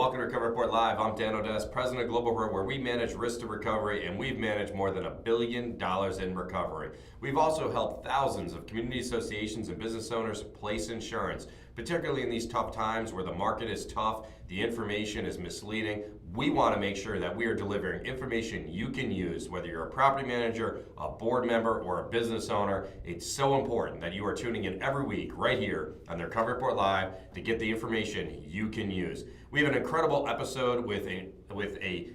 welcome to Recovery Report Live. I'm Dan Odess, president of GlobalPro, where we manage risk to recovery, and we've managed more than $1 billion in recovery. We've also helped thousands of community associations and business owners place insurance, particularly in these tough times where the market is tough, the information is misleading. We want to make sure that we are delivering information you can use, whether you're a property manager, a board member, or a business owner. It's so important that you are tuning in every week right here on the Recovery Report Live to get the information you can use. We have an incredible episode with an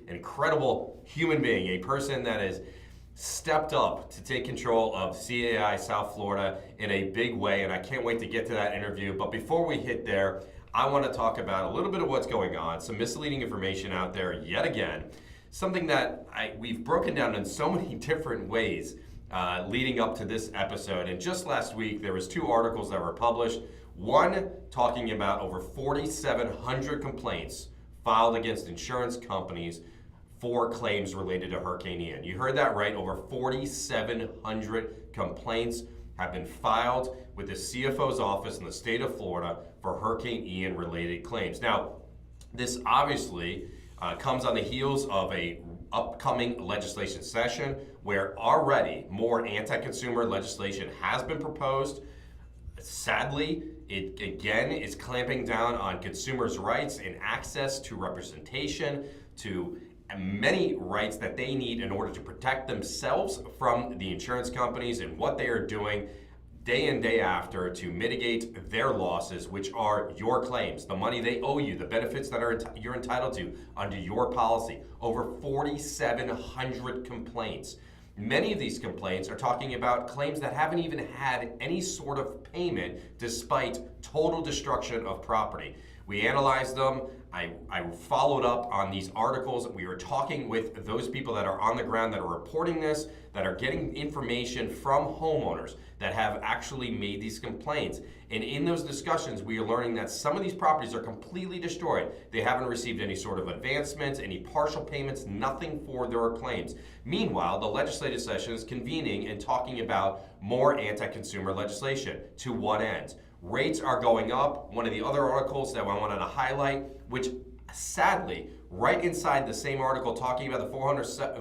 incredible human being, a person that has stepped up to take control of CAI South Florida in a big way, and I can't wait to get to that interview. But before we hit there, I want to talk about a little bit of what's going on, some misleading information out there yet again, something that we've broken down in so many different ways leading up to this episode. And just last week, there was 2 articles that were published, one talking about over 4,700 complaints filed against insurance companies for claims related to Hurricane Ian. You heard that right, over 4,700 complaints have been filed with the CFO's office in the state of Florida for Hurricane Ian related claims. Now, this obviously comes on the heels of a upcoming legislation session where already more anti-consumer legislation has been proposed. Sadly, it again is clamping down on consumers' rights and access to representation, to many rights that they need in order to protect themselves from the insurance companies and what they are doing day in, day after to mitigate their losses, which are your claims, the money they owe you, the benefits that you're entitled to under your policy. Over 4,700 complaints. Many of these complaints are talking about claims that haven't even had any sort of payment despite total destruction of property. We analyzed them. I followed up on these articles. We were talking with those people that are on the ground that are reporting this, that are getting information from homeowners that have actually made these complaints. And in those discussions, we are learning that some of these properties are completely destroyed. They haven't received any sort of advancements, any partial payments, nothing for their claims. Meanwhile, the legislative session is convening and talking about more anti-consumer legislation. To what end? Rates are going up. One of the other articles that I wanted to highlight, which sadly, right inside the same article talking about the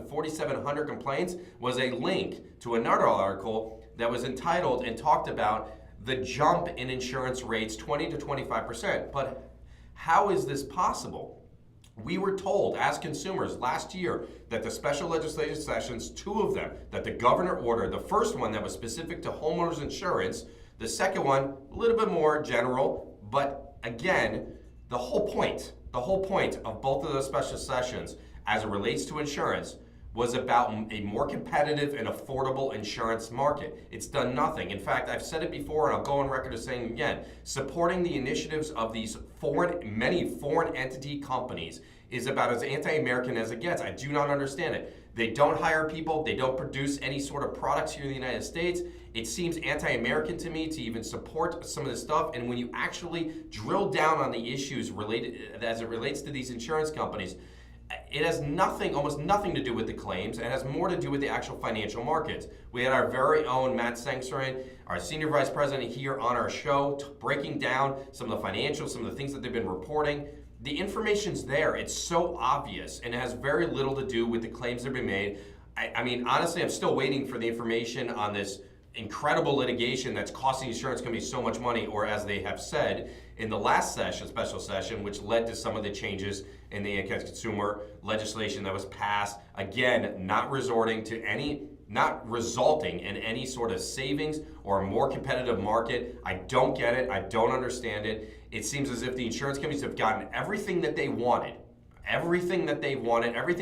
4,700 complaints, was a link to another article that was entitled and talked about the jump in insurance rates 20 to 25%. But how is this possible? We were told as consumers last year that the special legislative sessions, 2 of them, that the governor ordered, the first one that was specific to homeowners insurance, the second one, a little bit more general, but again, the whole point of both of those special sessions as it relates to insurance was about a more competitive and affordable insurance market. It's done nothing. In fact, I've said it before and I'll go on record as saying it again, supporting the initiatives of these many foreign entity companies is about as anti-American as it gets. I do not understand it. They don't hire people. They don't produce any sort of products here in the United States. It seems anti-American to me to even support some of this stuff. And when you actually drill down on the issues related as it relates to these insurance companies, it has almost nothing to do with the claims. It has more to do with the actual financial markets. We had our very own Matt Sengsterin, our senior vice president, here on our show, breaking down some of the financials, some of the things that they've been reporting. The information's there. It's so obvious, and it has very little to do with the claims that have been made. I mean, honestly, I'm still waiting for the information on this incredible litigation that's costing insurance companies so much money, or as they have said in the last special session, which led to some of the changes in the anti-consumer legislation that was passed. Again, not resulting in any sort of savings or a more competitive market. I don't get it. I don't understand it. It seems as if the insurance companies have gotten everything that they wanted, everything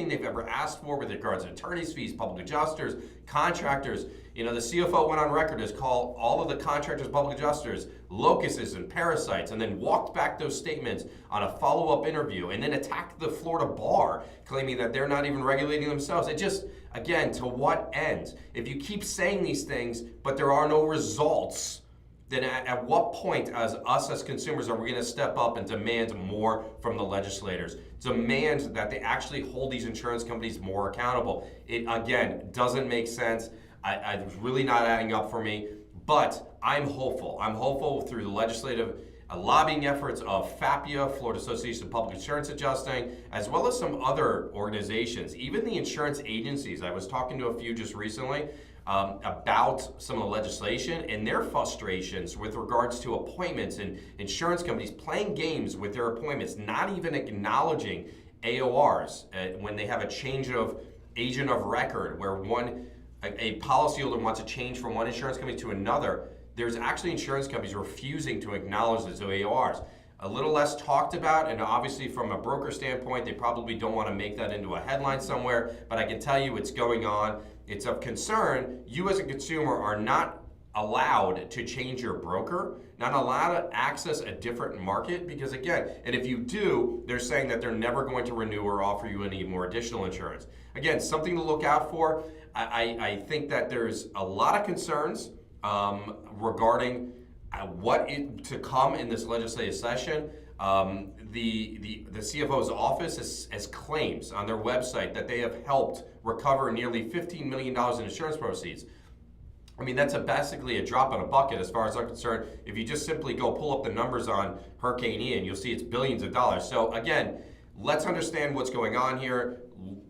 they've ever asked for with regards to attorney's fees, public adjusters, contractors. You know, the CFO went on record as called all of the contractors, public adjusters, locusts and parasites, and then walked back those statements on a follow-up interview and then attacked the Florida bar, claiming that they're not even regulating themselves. It just, again, to what end? If you keep saying these things, but there are no results, then at what point as consumers are we going to step up and demand more from the legislators? Demand that they actually hold these insurance companies more accountable. It, again, doesn't make sense. It's really not adding up for me, but I'm hopeful. I'm hopeful through the legislative lobbying efforts of FAPIA, Florida Association of Public Insurance Adjusting, as well as some other organizations, even the insurance agencies. I was talking to a few just recently about some of the legislation and their frustrations with regards to appointments and insurance companies playing games with their appointments, not even acknowledging AORs when they have a change of agent of record where a policyholder wants to change from one insurance company to another. There's actually insurance companies refusing to acknowledge those AORs. A little less talked about, and obviously from a broker standpoint, they probably don't want to make that into a headline somewhere, but I can tell you it's going on. It's of concern. You as a consumer are not allowed to change your broker, not allowed to access a different market, because again, and if you do, they're saying that they're never going to renew or offer you any more additional insurance. Again, something to look out for. I think that there's a lot of concerns regarding what to come in this legislative session. The CFO's office has claims on their website that they have helped recover nearly $15 million in insurance proceeds. I mean, that's basically a drop in a bucket as far as I'm concerned. If you just simply go pull up the numbers on Hurricane Ian, you'll see it's billions of dollars. So again, let's understand what's going on here.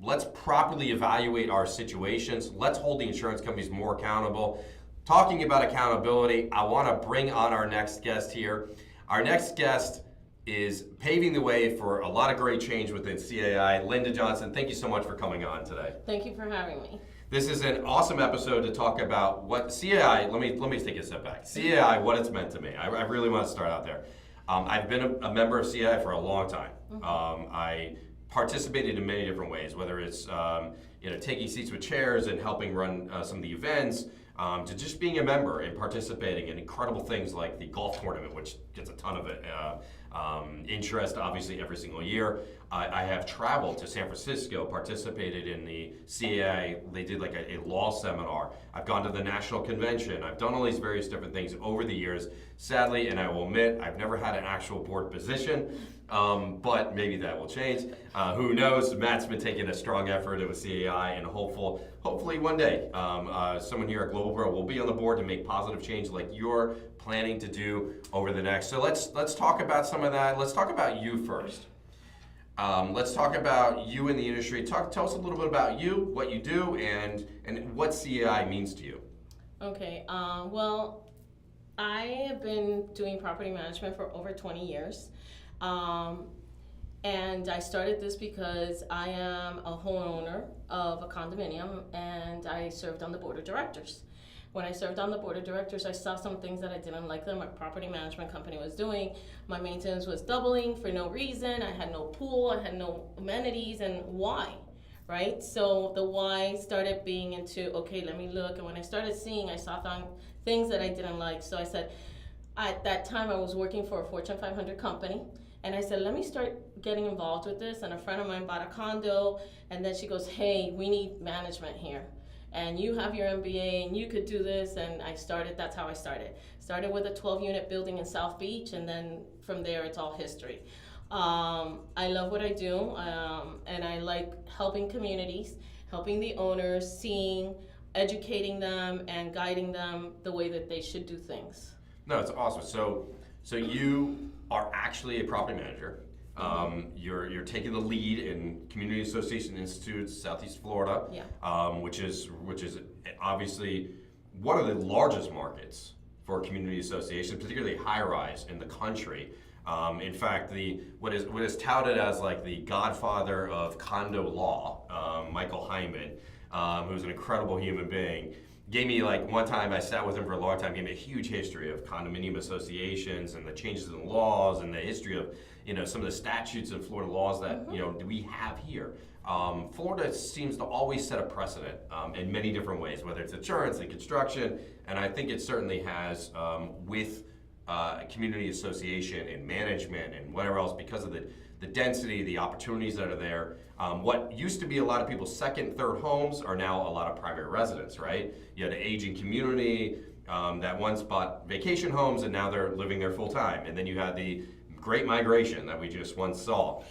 Let's properly evaluate our situations. Let's hold the insurance companies more accountable. Talking about accountability, I want to bring on our next guest here. Our next guest is paving the way for a lot of great change within CAI. Linda Johnson, thank you so much for coming on today. Thank you for having me. This is an awesome episode to talk about what CAI, let me take a step back. CAI, what it's meant to me. I really want to start out there. I've been a member of CAI for a long time. I participated in many different ways, whether it's taking seats with chairs and helping run some of the events, to just being a member and participating in incredible things like the golf tournament, which gets a ton of interest, obviously, every single year. I have traveled to San Francisco, participated in the CAI, they did like a law seminar. I've gone to the national convention. I've done all these various different things over the years. Sadly, and I will admit, I've never had an actual board position, but maybe that will change. Who knows? Matt's been taking a strong effort with CAI, and hopefully one day, someone here at GlobalPro will be on the board to make positive change like you're planning to do over the next. So let's talk about some of that. Let's talk about you first. Let's talk about you in the industry. Tell us a little bit about you, what you do, and what CAI means to you. Okay, well, I have been doing property management for over 20 years. And I started this because I am a homeowner of a condominium and I served on the board of directors. When I served on the board of directors, I saw some things that I didn't like that my property management company was doing. My maintenance was doubling for no reason. I had no pool, I had no amenities, and why, right? So the why started being into, okay, let me look. And when I started seeing, I saw things that I didn't like. So I said, at that time I was working for a Fortune 500 company. And I said, let me start getting involved with this. And a friend of mine bought a condo. And then she goes, hey, we need management here. And you have your MBA and you could do this. And that's how I started. Started with a 12-unit building in South Beach, and then from there it's all history. I love what I do, and I like helping communities, helping the owners, educating them and guiding them the way that they should do things. No, it's awesome. So you are actually a property manager. You're taking the lead in Community Association Institute, Southeast Florida, which is obviously one of the largest markets for community associations, particularly high-rise in the country. In fact, what is touted as like the godfather of condo law, Michael Hyman, who's an incredible human being, gave me, like, one time I sat with him for a long time, gave me a huge history of condominium associations and the changes in the laws and the history of, some of the statutes and Florida laws that, we have here. Florida seems to always set a precedent in many different ways, whether it's insurance and construction, and I think it certainly has with community association and management and whatever else, because of the density, the opportunities that are there. What used to be a lot of people's second, third homes are now a lot of primary residence, right? You had an aging community that once bought vacation homes and now they're living there full time. And then you had the great migration that we just once saw.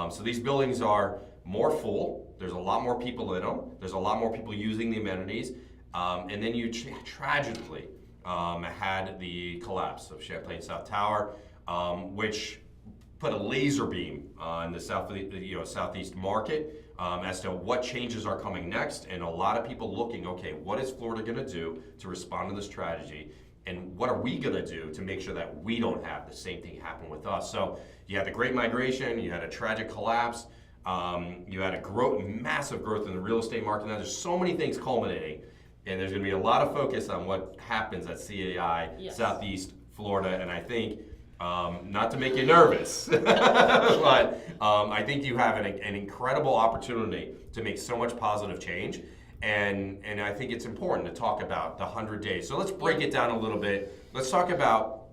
So these buildings are more full. There's a lot more people in them. There's a lot more people using the amenities. And then you tragically had the collapse of Champlain South Tower. which put a laser beam on the southeast market as to what changes are coming next, and a lot of people looking, okay, what is Florida going to do to respond to this tragedy, and what are we going to do to make sure that we don't have the same thing happen with us? So you had the Great Migration, you had a tragic collapse, you had a massive growth in the real estate market. Now there's so many things culminating, and there's going to be a lot of focus on what happens at CAI, Yes. Southeast Florida, and I think, not to make you nervous, but I think you have an incredible opportunity to make so much positive change, and I think it's important to talk about the 100 days. So let's break it down a little bit. Let's talk about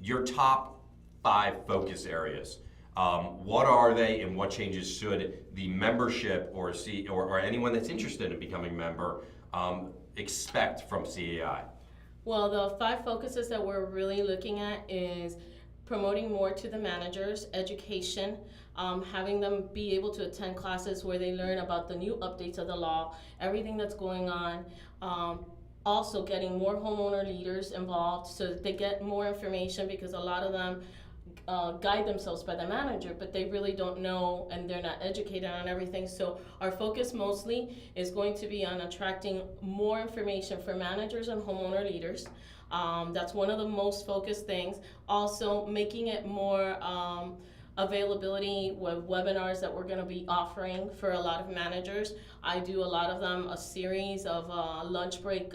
your top 5 focus areas. What are they, and what changes should the membership or anyone that's interested in becoming a member expect from CAI? Well, the 5 focuses that we're really looking at is promoting more to the managers, education, having them be able to attend classes where they learn about the new updates of the law, everything that's going on. Also getting more homeowner leaders involved so that they get more information, because a lot of them guide themselves by the manager, but they really don't know and they're not educated on everything. So our focus mostly is going to be on attracting more information for managers and homeowner leaders. That's one of the most focused things. Also making it more availability with webinars that we're going to be offering for a lot of managers. I do a lot of them, a series of lunch break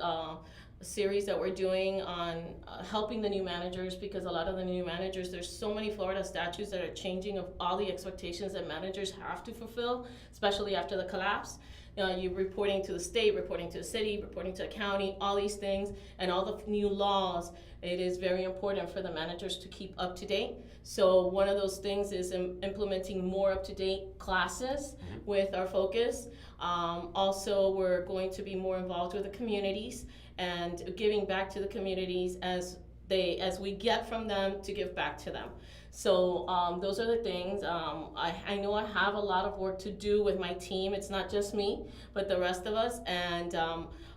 series that we're doing on helping the new managers, because a lot of the new managers, there's so many Florida statutes that are changing of all the expectations that managers have to fulfill, especially after the collapse. You're reporting to the state, reporting to the city, reporting to the county, all these things, and all the new laws. It is very important for the managers to keep up to date. So one of those things is implementing more up-to-date classes with our focus. Also, we're going to be more involved with the communities and giving back to the communities as we get from them to give back to them. So those are the things. I know I have a lot of work to do with my team. It's not just me, but the rest of us. And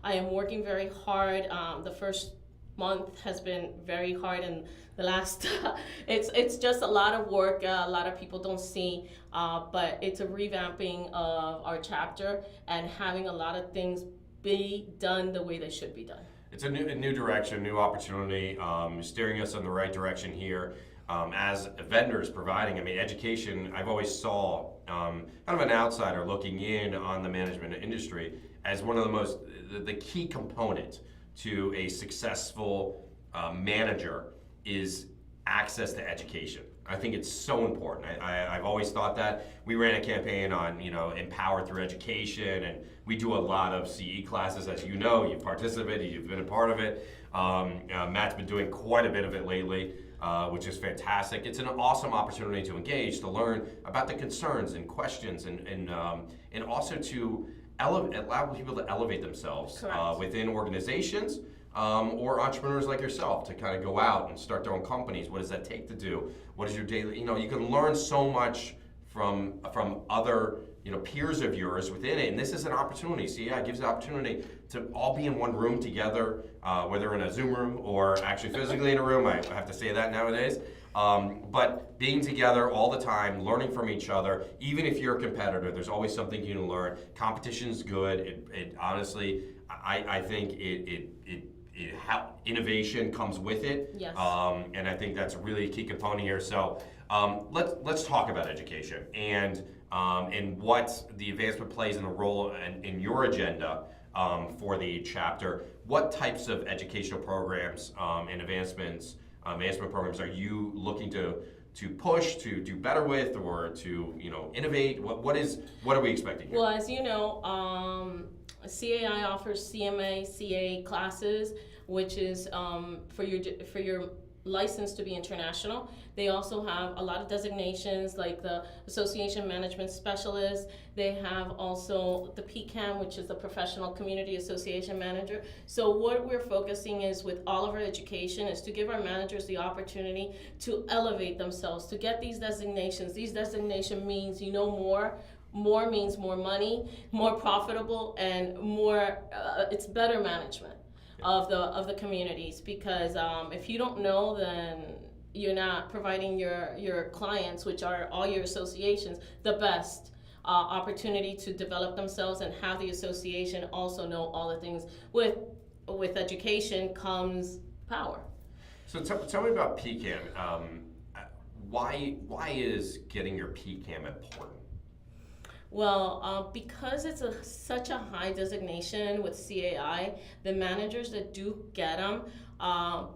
I am working very hard. The first month has been very hard, and the last, it's just a lot of work. A lot of people don't see, but it's a revamping of our chapter and having a lot of things be done the way they should be done. It's a new direction, new opportunity, steering us in the right direction here. As vendors providing, education, I've always saw kind of an outsider looking in on the management industry as one of the key component to a successful manager is access to education. I think it's so important. I've always thought that. We ran a campaign on, empower through education, and we do a lot of CE classes, as you know. You've participated, you've been a part of it. Matt's been doing quite a bit of it lately, which is fantastic. It's an awesome opportunity to engage, to learn about the concerns and questions, and also to allow people to elevate themselves within organizations. Or entrepreneurs like yourself to kind of go out and start their own companies. What does that take to do? What is your daily, you can learn so much from other, peers of yours within it. And this is an opportunity. CAI gives the opportunity to all be in one room together, whether in a Zoom room or actually physically in a room. I have to say that nowadays. But being together all the time, learning from each other, even if you're a competitor, there's always something you can learn. Competition's good. It honestly, I think innovation comes with it. Yes. And I think that's really a key component here. So let's talk about education and what the advancement plays in a role in your agenda for the chapter. What types of educational programs and advancement programs are you looking to push, to do better with, or to innovate? What are we expecting here? Well, as you know, CAI offers CMA, CA classes, which is for your license to be international. They also have a lot of designations like the Association Management Specialist. They have also the PCAM, which is the Professional Community Association Manager. So what we're focusing is with all of our education is to give our managers the opportunity to elevate themselves, to get these designations. These designations means more. More means more money, more profitable, and more. It's better management of the communities, because if you don't know, then you're not providing your clients, which are all your associations, the best opportunity to develop themselves and have the association also know all the things. With education comes power. So tell me about PCAM. Why is getting your PCAM important? Well, because it's such a high designation with CAI, the managers that do get them,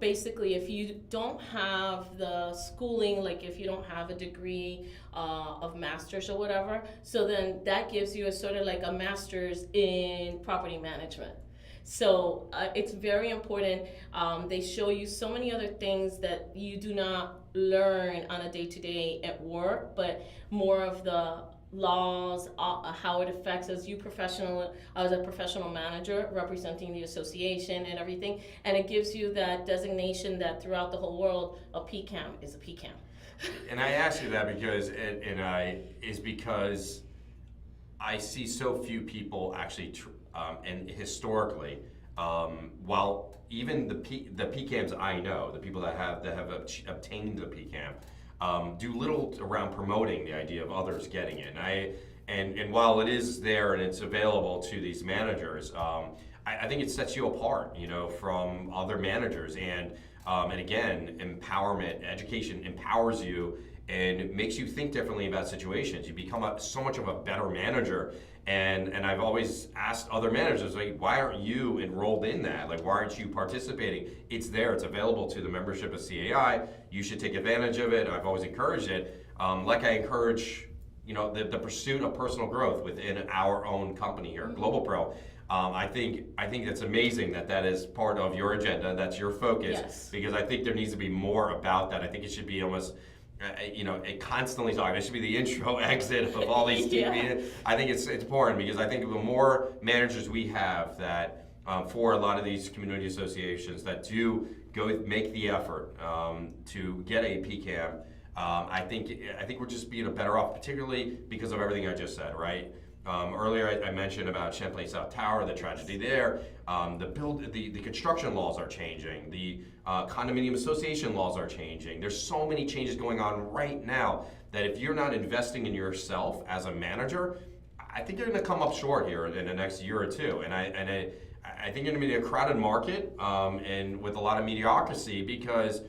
basically, if you don't have the schooling, like if you don't have a degree of master's or whatever, so then that gives you a sort of like a master's in property management. So it's very important. They show you so many other things that you do not learn on a day-to-day at work, but more of the laws, how it affects as a professional manager representing the association and everything. And it gives you that designation that throughout the whole world, a PCAM is a PCAM. And I ask you that because I see so few people actually, and historically, while even the PCAMs I know, the people that have obtained the PCAM, do little around promoting the idea of others getting it. And while it is there and it's available to these managers, I think it sets you apart, from other managers. And again, empowerment, education empowers you and makes you think differently about situations. You become so much of a better manager. And I've always asked other managers, like, why aren't you enrolled in that? Like, why aren't you participating? It's there, it's available to the membership of CAI. You should take advantage of it. I've always encouraged it. Like I encourage, the pursuit of personal growth within our own company here, GlobalPro. I think that's amazing that is part of your agenda. That's your focus. Yes. Because I think there needs to be more about that. I think it should be almost, it constantly talking. It should be the intro exit of all these TV. Yeah. I think it's important because I think the more managers we have that for a lot of these community associations that do go make the effort to get a PCAM, I think we're just being better off, particularly because of everything I just said, right? Earlier I mentioned about Champlain South Tower, the tragedy there. The construction laws are changing. The condominium association laws are changing. There's so many changes going on right now that if you're not investing in yourself as a manager, I think you're going to come up short here in the next year or two. And I think you're going to be in a crowded market and with a lot of mediocrity because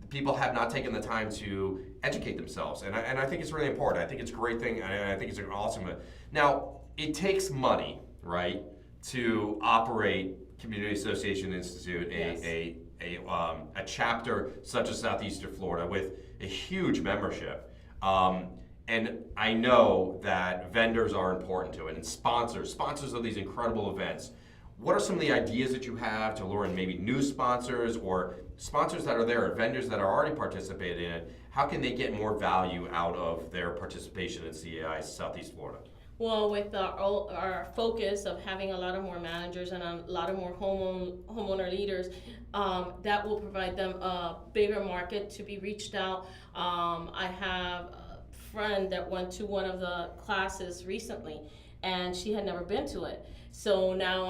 people have not taken the time to educate themselves, and I think it's really important. I think it's a great thing, and I think it's awesome. Now, it takes money, right, to operate Community Association Institute, Yes. a chapter such as Southeastern Florida with a huge membership. And I know that vendors are important to it, and sponsors of these incredible events. What are some of the ideas that you have to lure in maybe new sponsors or sponsors that are there or vendors that are already participating in it? How can they get more value out of their participation in CAI Southeast Florida? Well, with our focus of having a lot of more managers and a lot of more homeowner leaders, that will provide them a bigger market to be reached out. I have a friend that went to one of the classes recently, and she had never been to it. So now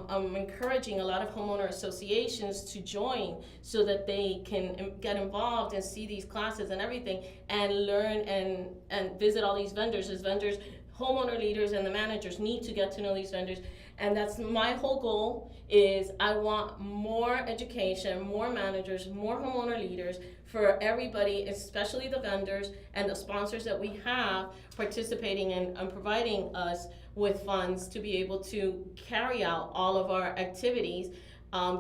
I'm encouraging a lot of homeowner associations to join so that they can get involved and see these classes and everything and learn and visit all these vendors. As vendors, homeowner leaders and the managers need to get to know these vendors. And that's my whole goal is I want more education, more managers, more homeowner leaders for everybody, especially the vendors and the sponsors that we have participating and providing us with funds to be able to carry out all of our activities,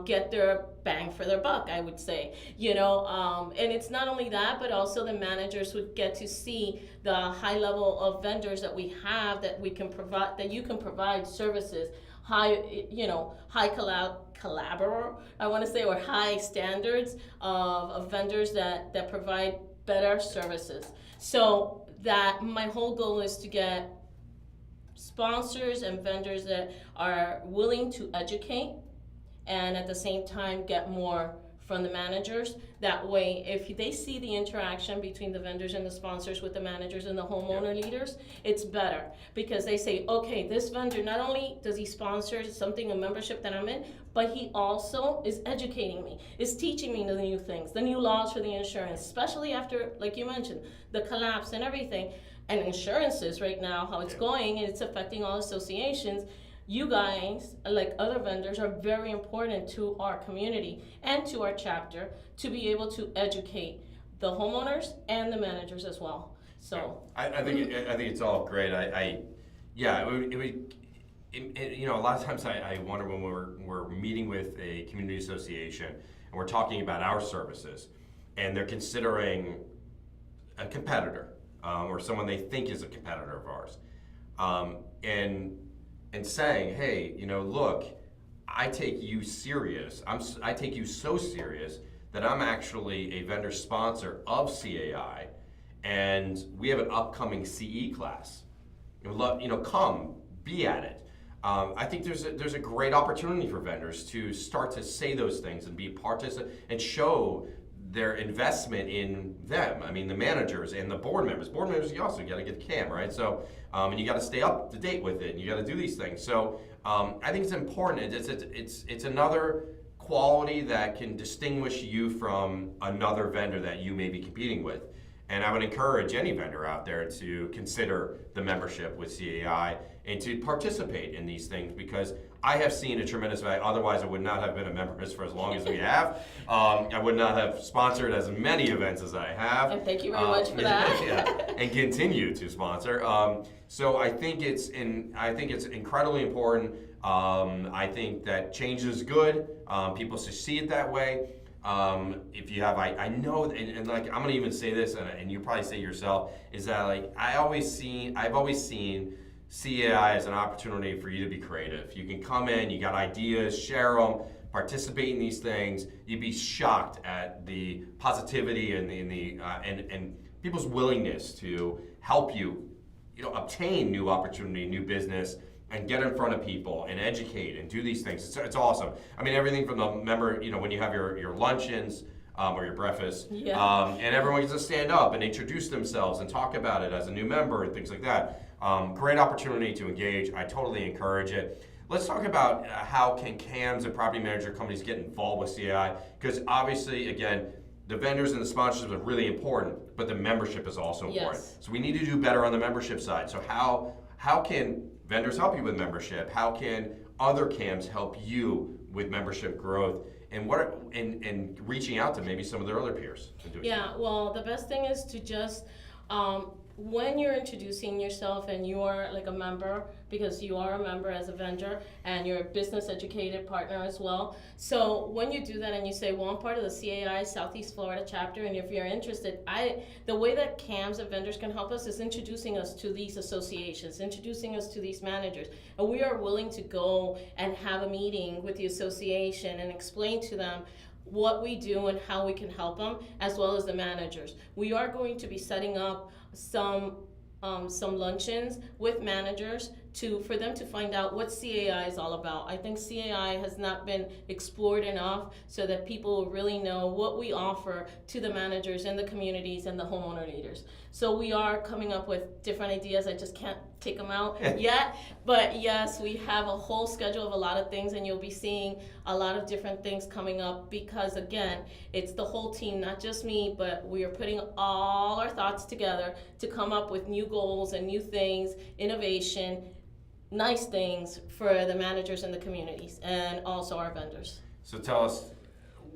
get their bang for their buck, I would say. And it's not only that, but also the managers would get to see the high level of vendors that we have that we can provide, that you can provide services, high collaborator, I want to say, or high standards of vendors that provide better services. So that my whole goal is to get sponsors and vendors that are willing to educate and at the same time get more from the managers. That way, if they see the interaction between the vendors and the sponsors with the managers and the homeowner leaders, it's better because they say, okay, this vendor, not only does he sponsor something, a membership that I'm in, but he also is educating me, is teaching me the new things, the new laws for the insurance, especially after, like you mentioned, the collapse and everything, and insurances right now, how it's going, and it's affecting all associations. You guys, like other vendors, are very important to our community and to our chapter to be able to educate the homeowners and the managers as well. So I think it's all great. You know, a lot of times I wonder when we're meeting with a community association and we're talking about our services, and they're considering a competitor or someone they think is a competitor of ours, and saying, hey, you know, look, I take you serious. I take you so serious that I'm actually a vendor sponsor of CAI, and we have an upcoming CE class. Come, be at it. I think there's a great opportunity for vendors to start to say those things and be participant and show their investment in them. I mean, the managers and the board members. Board members, you also got to get CAM, right? So, and you got to stay up to date with it, and you got to do these things. So, I think it's important. It's another quality that can distinguish you from another vendor that you may be competing with. And I would encourage any vendor out there to consider the membership with CAI and to participate in these things, because I have seen a tremendous value. Otherwise, I would not have been a member for as long as we have. I would not have sponsored as many events as I have. And thank you very much for that. Yeah, and continue to sponsor. So I think it's incredibly important. I think that change is good. People should see it that way. If you have, I know, and like, I'm gonna even say this, and you probably say it yourself, is that like, I've always seen CAI as an opportunity for you to be creative. You can come in, you got ideas, share them, participate in these things. You'd be shocked at the positivity and people's willingness to help you, obtain new opportunity, new business, and get in front of people and educate and do these things. It's awesome. I mean, everything from the member, when you have your luncheons or your breakfast, and everyone gets to stand up and introduce themselves and talk about it as a new member and things like that. Great opportunity to engage. I totally encourage it. Let's talk about how can CAMs and property manager companies get involved with CAI, because obviously, again, the vendors and the sponsorships are really important, but the membership is also important. Yes. So we need to do better on the membership side. So how can vendors help you with membership? How can other CAMs help you with membership growth? And and reaching out to maybe some of their other peers? Well, the best thing is to just when you're introducing yourself and you are like a member, because you are a member as a vendor and you're a business educated partner as well. So when you do that and you say, well, I'm part of the CAI Southeast Florida chapter, and if you're interested, the way that CAMs and vendors can help us is introducing us to these associations, introducing us to these managers. And we are willing to go and have a meeting with the association and explain to them what we do and how we can help them, as well as the managers. We are going to be setting up some luncheons with managers for them to find out what CAI is all about. I think CAI has not been explored enough so that people will really know what we offer to the managers and the communities and the homeowner leaders. So we are coming up with different ideas. I just can't take them out yet. But yes, we have a whole schedule of a lot of things, and you'll be seeing a lot of different things coming up, because again, it's the whole team, not just me, but we are putting all our thoughts together to come up with new goals and new things, innovation, nice things for the managers and the communities, and also our vendors. So tell us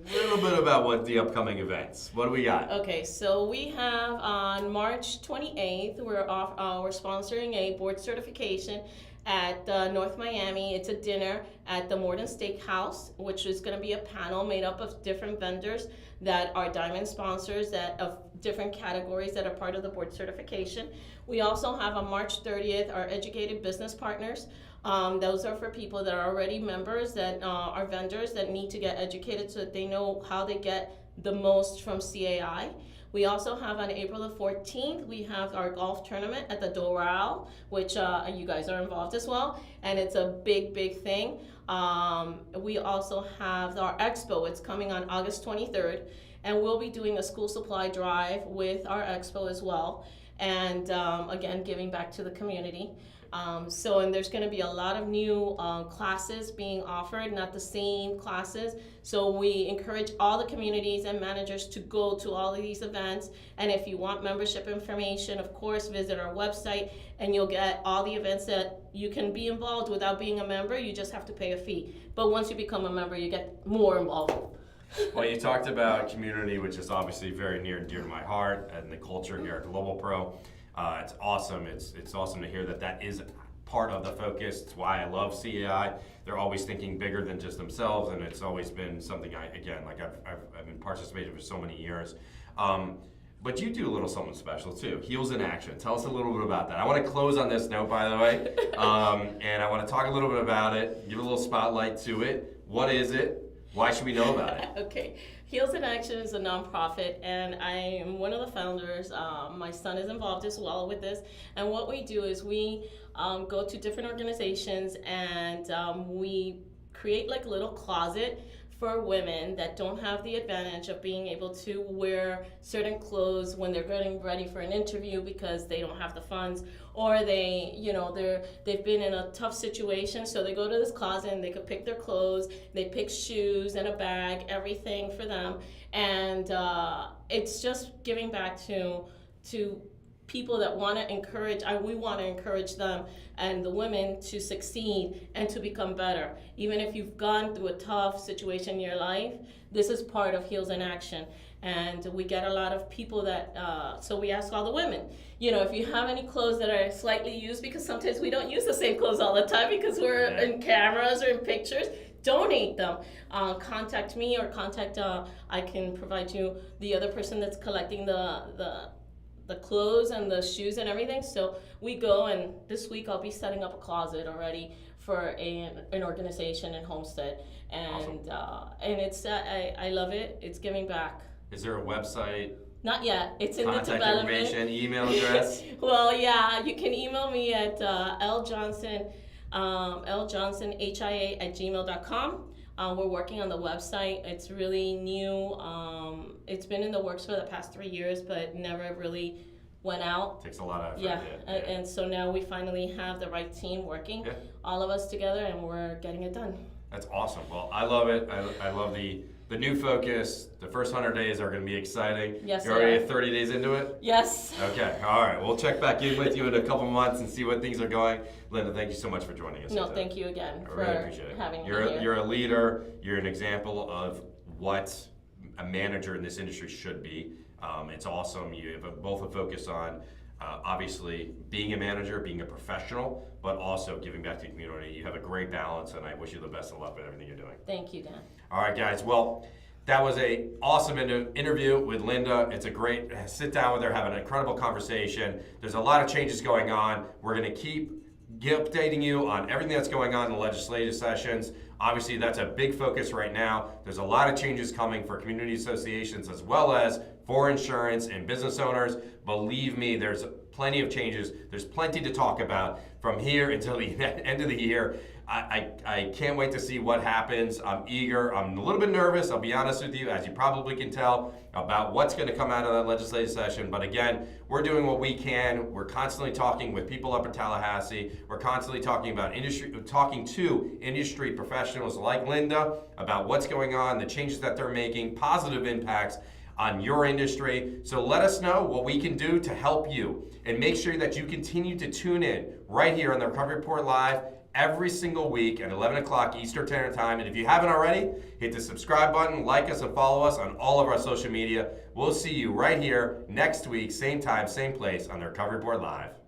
a little bit about what the upcoming events. What do we got? Okay, so we have on March 28th, we're sponsoring a board certification at North Miami. It's a dinner at the Morden Steakhouse, which is going to be a panel made up of different vendors that are diamond sponsors of different categories that are part of the board certification. We also have on March 30th our educated business partners. Those are for people that are already members, that are vendors that need to get educated so that they know how they get the most from CAI. We also have on April the 14th, we have our golf tournament at the Doral, which you guys are involved as well, and it's a big, big thing. We also have our expo. It's coming on August 23rd, and we'll be doing a school supply drive with our expo as well, and again, giving back to the community. And there's going to be a lot of new classes being offered, not the same classes. So we encourage all the communities and managers to go to all of these events. And if you want membership information, of course, visit our website and you'll get all the events that you can be involved without being a member. You just have to pay a fee. But once you become a member, you get more involved. Well, you talked about community, which is obviously very near and dear to my heart, and the culture here at GlobalPro. It's awesome. It's awesome to hear that is part of the focus. It's why I love CAI. They're always thinking bigger than just themselves, and it's always been something I've been participating for so many years. But you do a little something special too. Heels in Action. Tell us a little bit about that. I want to close on this note, by the way, and I want to talk a little bit about it. Give a little spotlight to it. What is it? Why should we know about it? Okay. Heels in Action is a nonprofit, and I am one of the founders. My son is involved as well with this. And what we do is we go to different organizations and we create like a little closet for women that don't have the advantage of being able to wear certain clothes when they're getting ready for an interview because they don't have the funds, or they've been in a tough situation, so they go to this closet and they could pick their clothes, they pick shoes and a bag, everything for them, and it's just giving back to people that want to encourage, we want to encourage them and the women to succeed and to become better. Even if you've gone through a tough situation in your life, this is part of Heels in Action. And we get a lot of people that, so we ask all the women, if you have any clothes that are slightly used, because sometimes we don't use the same clothes all the time because we're in cameras or in pictures, donate them. Contact me or contact, I can provide you the other person that's collecting the clothes and the shoes and everything. So we go, and this week I'll be setting up a closet already for an organization in Homestead, and awesome. And it's I love it. It's giving back. Is there a website? Not yet. It's in the development. Contact information, email address. Well, yeah, you can email me at ljohnson@gmail.com. We're working on the website. It's really new. It's been in the works for the past 3 years, but never really went out. Takes a lot of effort. Yeah. And so now we finally have the right team working, all of us together, and we're getting it done. That's awesome. Well, I love it. I love the new focus. The first 100 days are going to be exciting. Yes, you're already 30 days into it? Yes. Okay. All right. We'll check back in with you in a couple months and see what things are going. Linda, thank you so much for joining us. No, thank you again for really appreciate it. having me here. You're a leader. You're an example of what a manager in this industry should be. It's awesome. You have both a focus on obviously being a manager, being a professional, but also giving back to the community. You have a great balance, and I wish you the best of luck with everything you're doing. Thank you, Dan. All right, guys. Well, that was an awesome interview with Linda. It's a great sit down with her, have an incredible conversation. There's a lot of changes going on. We're going to keep updating you on everything that's going on in the legislative sessions. Obviously, that's a big focus right now. There's a lot of changes coming for community associations as well as for insurance and business owners. Believe me, there's plenty of changes. There's plenty to talk about from here until the end of the year. I can't wait to see what happens. I'm eager. I'm a little bit nervous, I'll be honest with you, as you probably can tell, about what's going to come out of that legislative session. But again, we're doing what we can. We're constantly talking with people up in Tallahassee. We're constantly talking to industry professionals like Linda about what's going on, the changes that they're making, positive impacts on your industry. So let us know what we can do to help you. And make sure that you continue to tune in right here on the Recovery Report Live every single week at 11 o'clock Eastern Standard Time. And if you haven't already, hit the subscribe button, like us, and follow us on all of our social media. We'll see you right here next week, same time, same place on the Recovery Report Live.